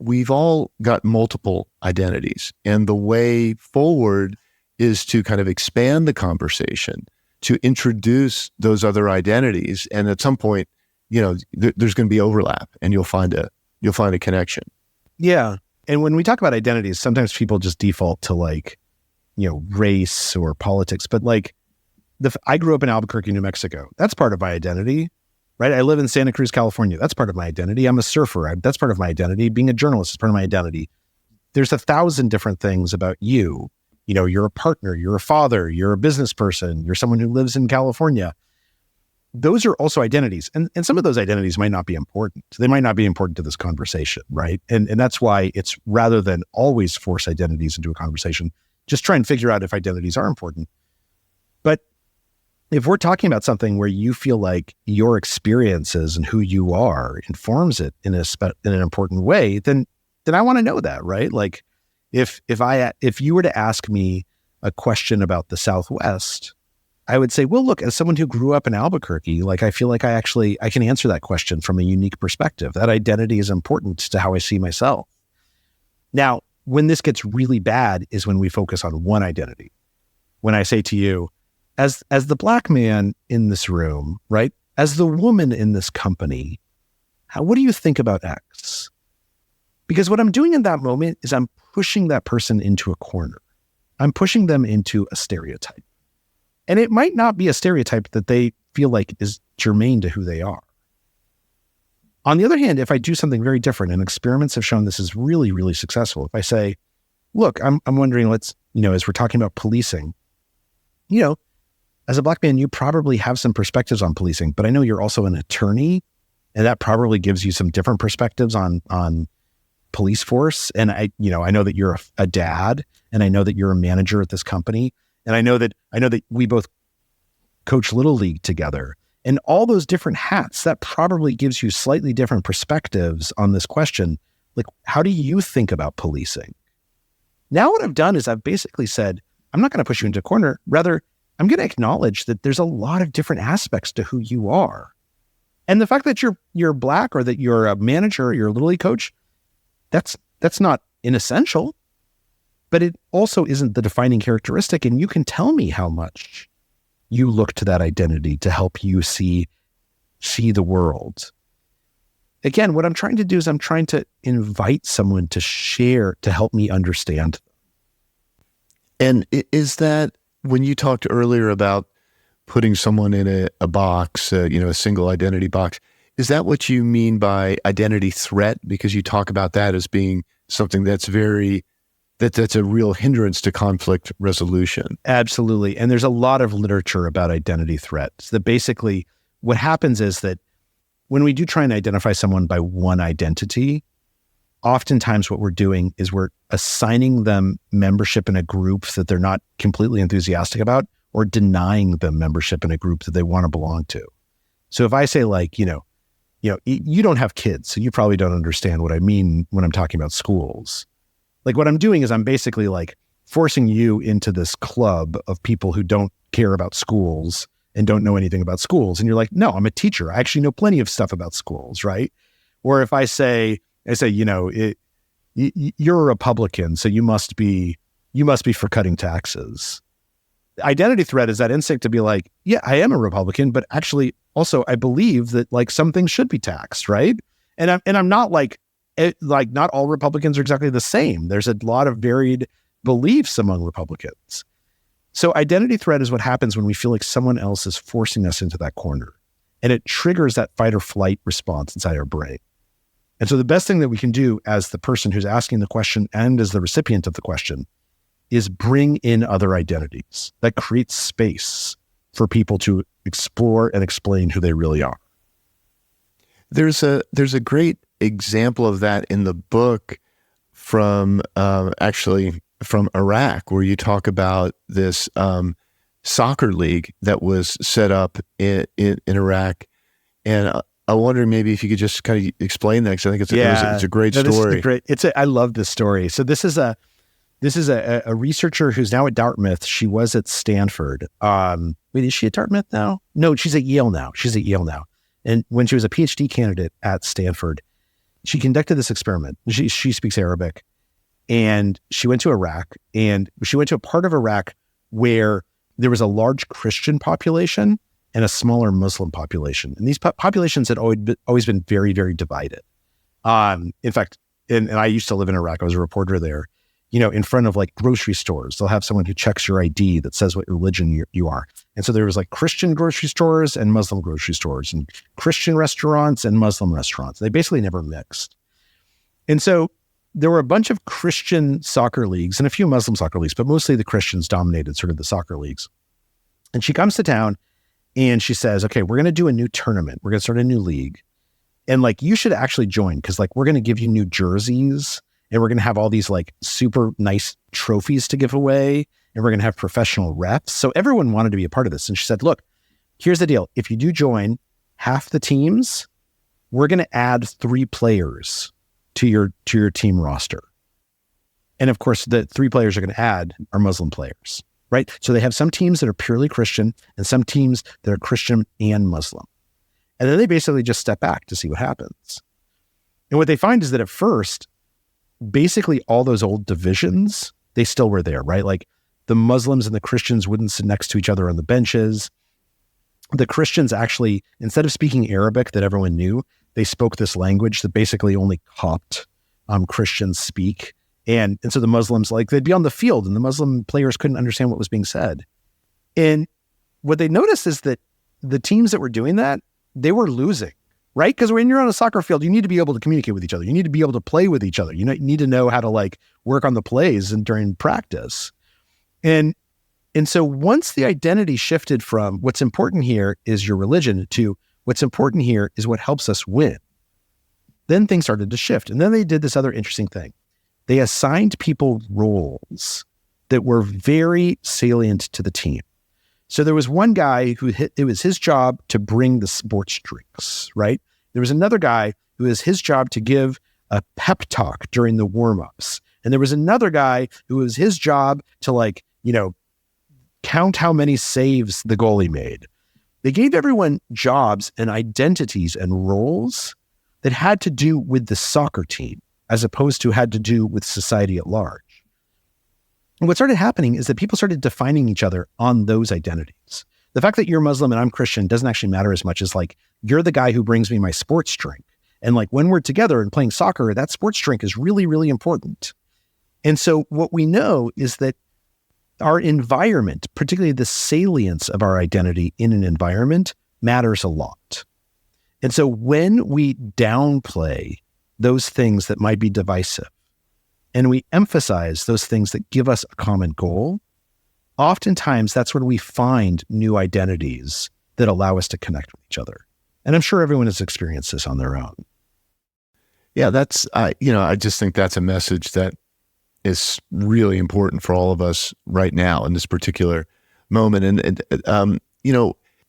we've all got multiple identities. And the way forward is to kind of expand the conversation to introduce those other identities. And at some point, there's going to be overlap, and you'll find a connection. Yeah. And when we talk about identities, sometimes people just default to race or politics. But I grew up in Albuquerque, New Mexico. That's part of my identity, right? I live in Santa Cruz, California. That's part of my identity. I'm a surfer. That's part of my identity. Being a journalist is part of my identity. There's 1,000 different things about you. You're a partner, you're a father, you're a business person, you're someone who lives in California. Those are also identities. And some of those identities might not be important. They might not be important to this conversation, right? And that's why it's, rather than always force identities into a conversation, just try and figure out if identities are important. But if we're talking about something where you feel like your experiences and who you are informs it in an important way, then I want to know that, right? Like if you were to ask me a question about the Southwest, I would say, well, look, as someone who grew up in Albuquerque, I feel like I can answer that question from a unique perspective. That identity is important to how I see myself. Now, when this gets really bad is when we focus on one identity. When I say to you, as the Black man in this room, right? As the woman in this company, what do you think about X? Because what I'm doing in that moment is I'm pushing that person into a corner. I'm pushing them into a stereotype. And it might not be a stereotype that they feel like is germane to who they are. On the other hand, if I do something very different, and experiments have shown this is really, really successful. If I say, look, I'm wondering, as we're talking about policing, as a Black man, you probably have some perspectives on policing, but I know you're also an attorney, and that probably gives you some different perspectives on police force. And I know that you're a dad, and I know that you're a manager at this company. And I know that we both coach Little League together, and all those different hats, that probably gives you slightly different perspectives on this question. Like, how do you think about policing? Now what I've done is I've basically said, I'm not going to push you into a corner. Rather, I'm going to acknowledge that there's a lot of different aspects to who you are. And the fact that you're Black, or that you're a manager, or you're a Little League coach, that's not inessential. But it also isn't the defining characteristic, and you can tell me how much you look to that identity to help you see the world. Again, what I'm trying to do is I'm trying to invite someone to share, to help me understand. And is that, when you talked earlier about putting someone in a box, a single identity box, is that what you mean by identity threat? Because you talk about that as being something that's that's a real hindrance to conflict resolution. Absolutely. And there's a lot of literature about identity threats. That basically what happens is that when we do try and identify someone by one identity, oftentimes what we're doing is we're assigning them membership in a group that they're not completely enthusiastic about, or denying them membership in a group that they want to belong to. So if I say, you don't have kids, so you probably don't understand what I mean when I'm talking about schools. Like, what I'm doing is I'm basically forcing you into this club of people who don't care about schools and don't know anything about schools. And you're like, no, I'm a teacher. I actually know plenty of stuff about schools, right? Or if I say, you're a Republican, so you must be for cutting taxes. Identity threat is that instinct to be like, yeah, I am a Republican, but actually also I believe that some things should be taxed, right? And I'm not not all Republicans are exactly the same. There's a lot of varied beliefs among Republicans. So identity threat is what happens when we feel like someone else is forcing us into that corner, and it triggers that fight or flight response inside our brain. And so the best thing that we can do as the person who's asking the question and as the recipient of the question is bring in other identities. That creates space for people to explore and explain who they really are. There's a great example of that in the book from Iraq, where you talk about this soccer league that was set up in Iraq. And I wonder maybe if you could just kind of explain that, because I think it's a great story. I love this story. So this is a researcher who's now at Dartmouth. She was at Stanford. Wait, is she at Dartmouth now? No, she's at Yale now. And when she was a PhD candidate at Stanford, she conducted this experiment. She speaks Arabic, and she went to Iraq, and she went to a part of Iraq where there was a large Christian population and a smaller Muslim population. And these populations had always been very, very divided. In fact, and I used to live in Iraq. I was a reporter there. In front of like grocery stores, they'll have someone who checks your ID that says what religion you are. And so there was like Christian grocery stores and Muslim grocery stores, and Christian restaurants and Muslim restaurants. They basically never mixed. And so there were a bunch of Christian soccer leagues and a few Muslim soccer leagues, but mostly the Christians dominated sort of the soccer leagues. And she comes to town and she says, okay, we're going to do a new tournament. We're going to start a new league. And like, you should actually join, because like, we're going to give you new jerseys, and we're going to have all these like super nice trophies to give away, and we're going to have professional reps. So everyone wanted to be a part of this. And she said, look, here's the deal. If you do join half the teams, we're going to add 3 players to your team roster. And of course, the 3 players are going to add are Muslim players, right? So they have some teams that are purely Christian and some teams that are Christian and Muslim. And then they basically just step back to see what happens. And what they find is that at first, basically all those old divisions, they still were there, right? Like the Muslims and the Christians wouldn't sit next to each other on the benches. The Christians actually, instead of speaking Arabic that everyone knew, they spoke this language that basically only Copt Christians speak. And so the Muslims, like, they'd be on the field and the Muslim players couldn't understand what was being said. And what they noticed is that the teams that were doing that, they were losing, right? Because when you're on a soccer field, you need to be able to communicate with each other. You need to be able to play with each other. You need to know how to like work on the plays and during practice. And so once the identity shifted from what's important here is your religion to what's important here is what helps us win, then things started to shift. And then they did this other interesting thing. They assigned people roles that were very salient to the team. So there was one guy it was his job to bring the sports drinks, right? There was another guy who was his job to give a pep talk during the warm-ups. And there was another guy who was his job to count how many saves the goalie made. They gave everyone jobs and identities and roles that had to do with the soccer team, as opposed to had to do with society at large. And what started happening is that people started defining each other on those identities. The fact that you're Muslim and I'm Christian doesn't actually matter as much as like, you're the guy who brings me my sports drink. And like when we're together and playing soccer, that sports drink is really, really important. And so what we know is that our environment, particularly the salience of our identity in an environment, matters a lot. And so when we downplay those things that might be divisive, and we emphasize those things that give us a common goal, oftentimes that's when we find new identities that allow us to connect with each other. And I'm sure everyone has experienced this on their own. Yeah, that's, I just think that's a message that is really important for all of us right now in this particular moment. And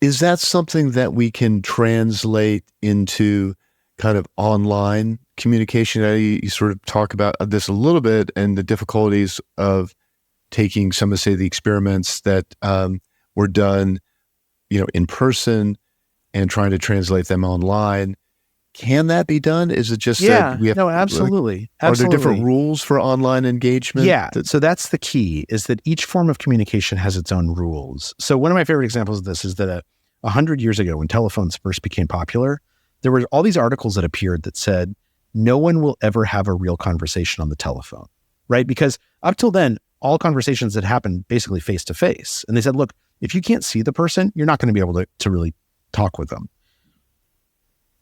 is that something that we can translate into kind of online communication? You sort of talk about this a little bit and the difficulties of taking some of, say, the experiments that were done, in person and trying to translate them online. Can that be done? Is it just that we have? No, absolutely. Are there different rules for online engagement? Yeah. So that's the key, is that each form of communication has its own rules. So one of my favorite examples of this is that 100 years ago, when telephones first became popular, there were all these articles that appeared that said, no one will ever have a real conversation on the telephone, right? Because up till then, all conversations had happened basically face to face. And they said, look, if you can't see the person, you're not going to be able to really talk with them.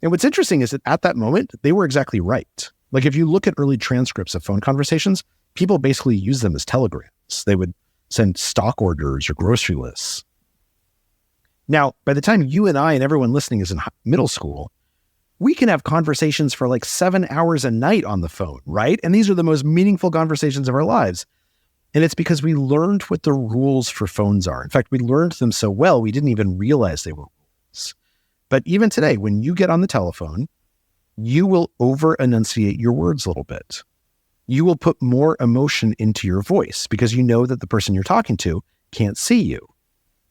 And what's interesting is that at that moment, they were exactly right. Like if you look at early transcripts of phone conversations, people basically use them as telegrams. They would send stock orders or grocery lists. Now, by the time you and I and everyone listening is in middle school, we can have conversations for like 7 hours a night on the phone, right? And these are the most meaningful conversations of our lives. And it's because we learned what the rules for phones are. In fact, we learned them so well, we didn't even realize they were rules. But even today, when you get on the telephone, you will over-enunciate your words a little bit. You will put more emotion into your voice because you know that the person you're talking to can't see you.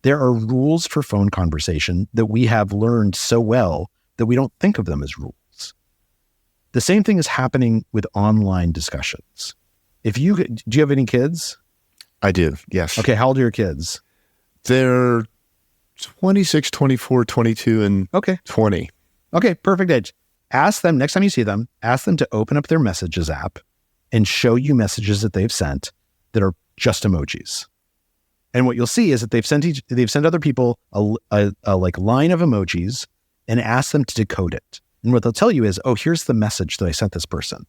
There are rules for phone conversation that we have learned so well that we don't think of them as rules. The same thing is happening with online discussions. Do you have any kids? I do, yes. Okay, how old are your kids? They're 26, 24, 22, and 20. Okay, perfect age. Ask them, next time you see them, ask them to open up their messages app and show you messages that they've sent that are just emojis. And what you'll see is that they've sent other people a like line of emojis and ask them to decode it. And what they'll tell you is, oh, here's the message that I sent this person.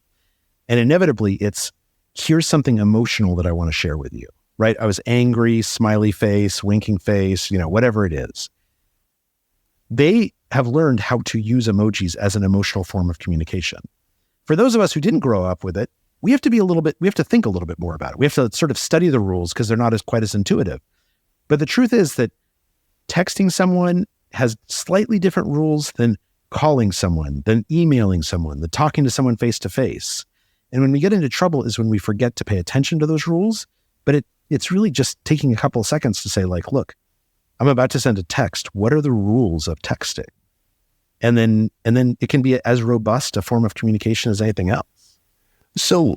And inevitably it's, here's something emotional that I want to share with you, right? I was angry, smiley face, winking face, whatever it is. They have learned how to use emojis as an emotional form of communication. For those of us who didn't grow up with it, we have to think a little bit more about it. We have to sort of study the rules because they're not quite as intuitive. But the truth is that texting someone has slightly different rules than calling someone, than emailing someone, than talking to someone face to face. And when we get into trouble is when we forget to pay attention to those rules. But it's really just taking a couple of seconds to say, like, look, I'm about to send a text. What are the rules of texting? And then it can be as robust a form of communication as anything else. So,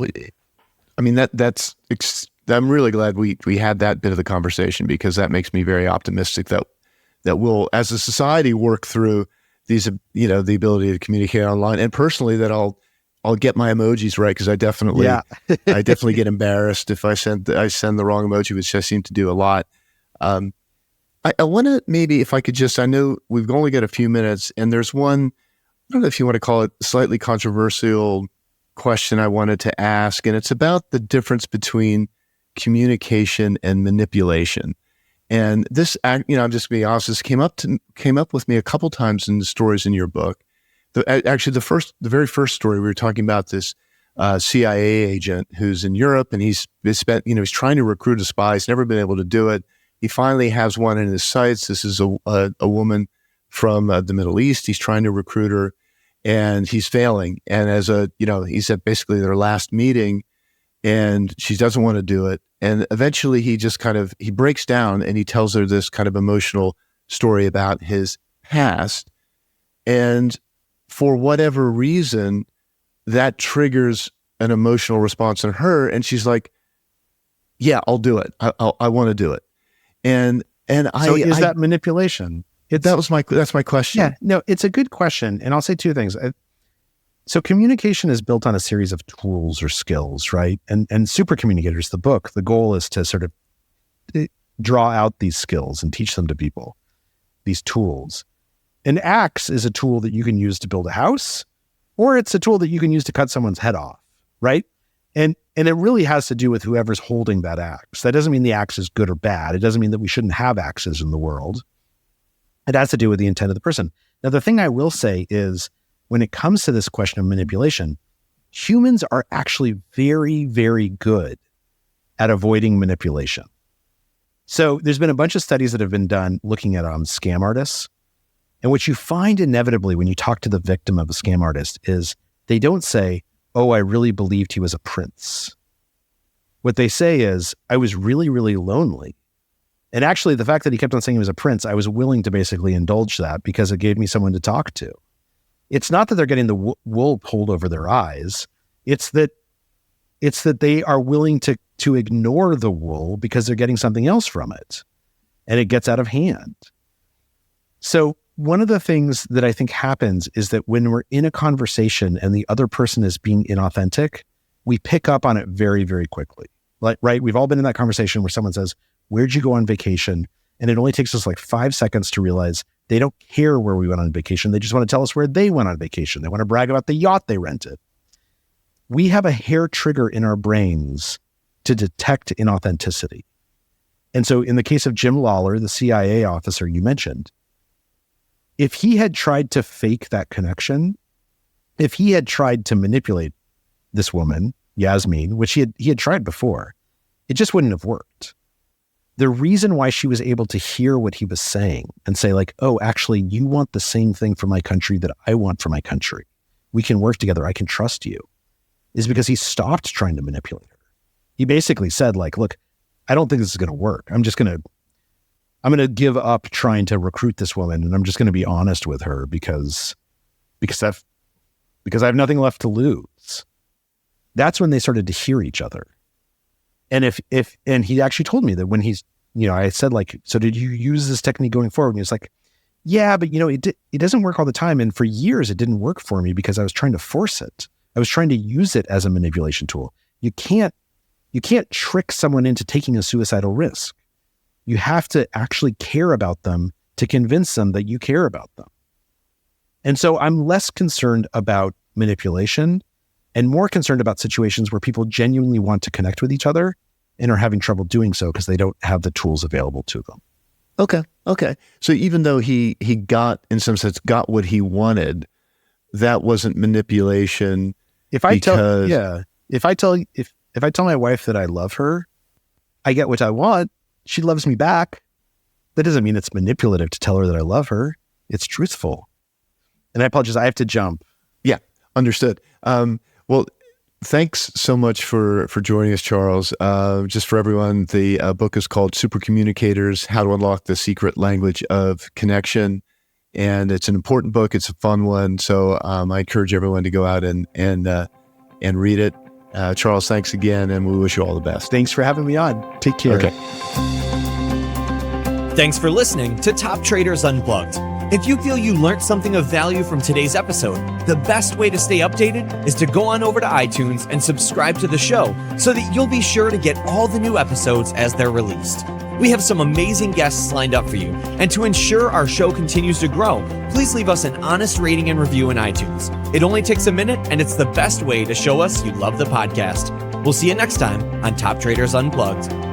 I mean, I'm really glad we had that bit of the conversation, because that makes me very optimistic that we'll, as a society, work through these, the ability to communicate online. And personally, that I'll get my emojis right, because I definitely get embarrassed if I send the wrong emoji, which I seem to do a lot. I want to, maybe if I could I know we've only got a few minutes, and there's one, I don't know if you want to call it slightly controversial question I wanted to ask, and it's about the difference between communication and manipulation. And this, I'm just being honest, this came up with me a couple times in the stories in your book. The very first story, we were talking about this CIA agent who's in Europe, and he's trying to recruit a spy. He's never been able to do it. He finally has one in his sights. This is a woman from the Middle East. He's trying to recruit her, and he's failing. And he's at basically their last meeting, and she doesn't want to do it. And eventually he just he breaks down, and he tells her this kind of emotional story about his past. And for whatever reason, that triggers an emotional response in her. And she's like, yeah, I'll do it. I want to do it. And is that manipulation? That's my question. Yeah, no, it's a good question. And I'll say two things. So communication is built on a series of tools or skills, right? And Supercommunicators, the book, the goal is to sort of draw out these skills and teach them to people, these tools. An axe is a tool that you can use to build a house, or it's a tool that you can use to cut someone's head off, right? And it really has to do with whoever's holding that axe. That doesn't mean the axe is good or bad. It doesn't mean that we shouldn't have axes in the world. It has to do with the intent of the person. Now, the thing I will say is, when it comes to this question of manipulation, humans are actually very, very good at avoiding manipulation. So there's been a bunch of studies that have been done looking at scam artists. And what you find inevitably when you talk to the victim of a scam artist is they don't say, oh, I really believed he was a prince. What they say is, I was really, really lonely. And actually, the fact that he kept on saying he was a prince, I was willing to basically indulge that because it gave me someone to talk to. It's not that they're getting the wool pulled over their eyes. It's that they are willing to ignore the wool because they're getting something else from it. And it gets out of hand. So one of the things that I think happens is that when we're in a conversation and the other person is being inauthentic, we pick up on it very, very quickly. Like, right? We've all been in that conversation where someone says, where'd you go on vacation? And it only takes us like 5 seconds to realize they don't care where we went on vacation. They just want to tell us where they went on vacation. They want to brag about the yacht they rented. We have a hair trigger in our brains to detect inauthenticity. And so in the case of Jim Lawler, the CIA officer you mentioned, if he had tried to fake that connection, if he had tried to manipulate this woman, Yasmin, which he had tried before, it just wouldn't have worked. The reason why she was able to hear what he was saying and say like, oh, actually, you want the same thing for my country that I want for my country. We can work together. I can trust you, is because he stopped trying to manipulate her. He basically said like, look, I don't think this is going to work. I'm going to give up trying to recruit this woman, and I'm just going to be honest with her because I have nothing left to lose. That's when they started to hear each other. And and he actually told me that when he's I said like, so did you use this technique going forward? And he was like, yeah, but it doesn't work all the time. And for years it didn't work for me because I was trying to force it. I was trying to use it as a manipulation tool. You can't trick someone into taking a suicidal risk. You have to actually care about them to convince them that you care about them. And so I'm less concerned about manipulation and more concerned about situations where people genuinely want to connect with each other and are having trouble doing so because they don't have the tools available to them. Okay. So even though he got, in some sense, got what he wanted, that wasn't manipulation. If I tell my wife that I love her, I get what I want. She loves me back. That doesn't mean it's manipulative to tell her that I love her. It's truthful. And I apologize. I have to jump. Yeah, understood. Well, thanks so much for joining us, Charles. Just for everyone, the book is called Supercommunicators: How to Unlock the Secret Language of Connection. And it's an important book. It's a fun one. So I encourage everyone to go out and read it. Charles, thanks again, and we wish you all the best. Thanks for having me on. Take care. Okay. Thanks for listening to Top Traders Unplugged. If you feel you learned something of value from today's episode, the best way to stay updated is to go on over to iTunes and subscribe to the show so that you'll be sure to get all the new episodes as they're released. We have some amazing guests lined up for you, and to ensure our show continues to grow, please leave us an honest rating and review in iTunes. It only takes a minute, and it's the best way to show us you love the podcast. We'll see you next time on Top Traders Unplugged.